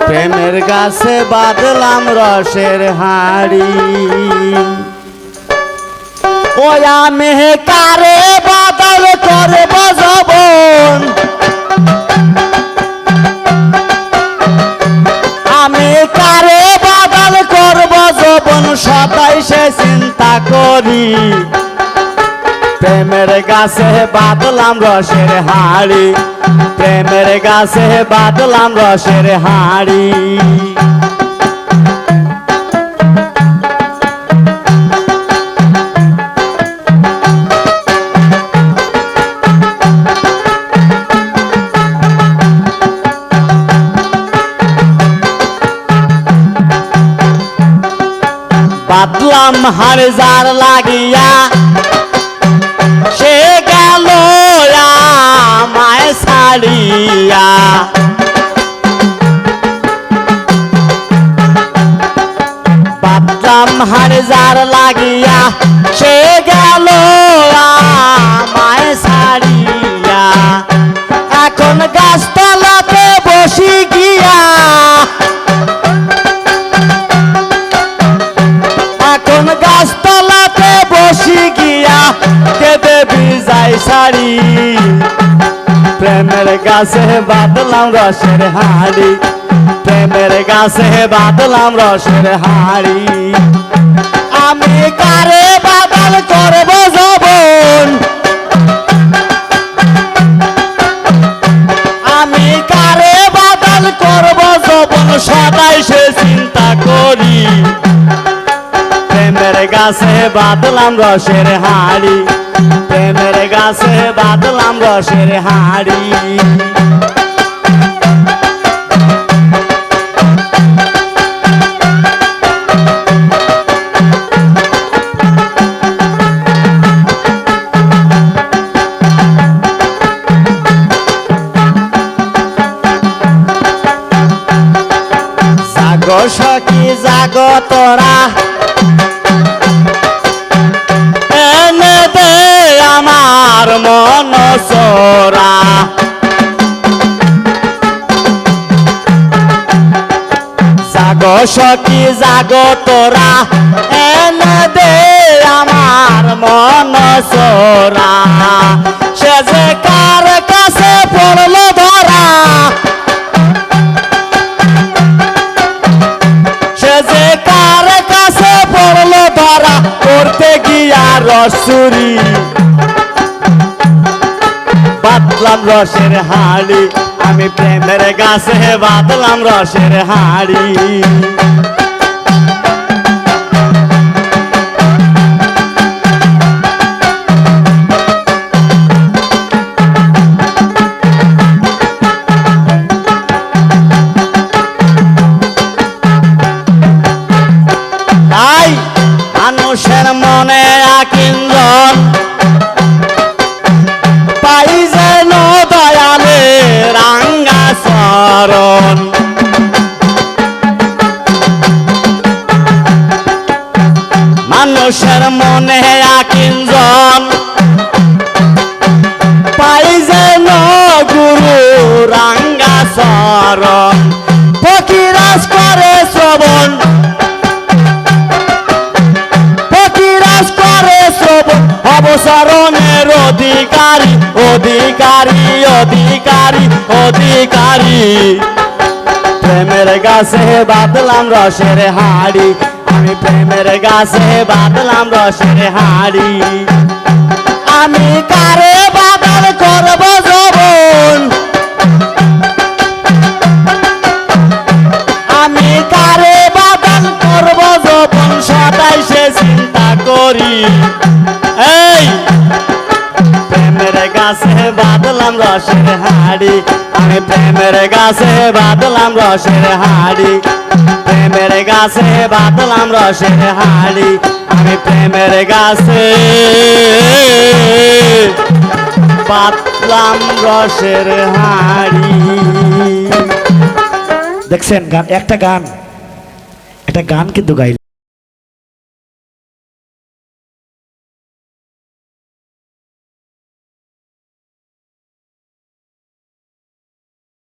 প্রেমের গাছে বাঁধলাম রসের হাড়ি। ও আমি কারে বাদল করব যৌবন, আমি কারে বাদল করব যৌবন, সদাই সে চিন্তা করি। প্রেমের গাছে বাঁধলাম রসের হাড়ি, প্রেমের গাছে বাঁধলাম রসের হাড়ি। বাঁধলাম হাড় যার লাগিয়া, সে গেল আমায় ছাড়িয়া। বাঁধলাম হাড় যার লাগিয়া, সে গেল আমায় ছাড়িয়া। এখন গাছতলাতে বসি গিয়া, এখন গাছতলাতে বসি গিয়া কেঁদে ভিজাই শাড়ি। প্রেমের গাছে বাঁধলাম রসের হাড়ি, প্রেমের গাছে বাঁধলাম রসের হাড়ি। আমি কারে বাদল করব যৌবন, আমি কারে বাদল করব যৌবন, সদাই সে চিন্তা করি। প্রেমের গাছে বাঁধলাম রসের হাড়ি, প্রেমের গাছে বাঁধলাম রসের হাড়ি। জাগো সখী জাগো তোরা, এনে দে আমার মন সোরা। জাগো সখী জাগো তোরা, এনে দে আমার মন সোরা। সে যে কার কাছে পড়লো ধরা, সে যে কার কাছে পড়লো ধরা, করতে গিয়া রসুরি। বাঁধলাম রসের হাড়ি, আমি প্রেমের গাছে বাঁধলাম রসের হাড়ি। তাই মানুষের মনে আকিঞ্জন, পাই যেন দয়ালে রাঙ্গা চরণ। মানুষের মনে আকিঞ্জন, পাই যেন গুরু রাঙ্গা চরণ। ফকিরাজ করে শ্রবণ, ফকিরাজ করে শ্রবণ, অবসরণের অধিকারী, অধিকারী, অধিকারী, অধিকারী। প্রেমের গাছে বাঁধলাম রসের হাড়ি, আমি প্রেমের গাছে বাঁধলাম রসের হাড়ি। আমি কারে বাদল করব যৌবন, আমি কারে বাদল করব যৌবন, সদাই সে চিন্তা করি। এই প্রেমের গাছে বাঁধলাম রসের হাড়ি, আমি প্রেমের গাছে বাঁধলাম রসের হাড়ি, প্রেমের গাছে বাঁধলাম রসের হাড়ি। আমি প্রেমের গাছে বাঁধলাম রসের হাড়ি। দেখছেন গান, একটা গান কিন্তু গাইল।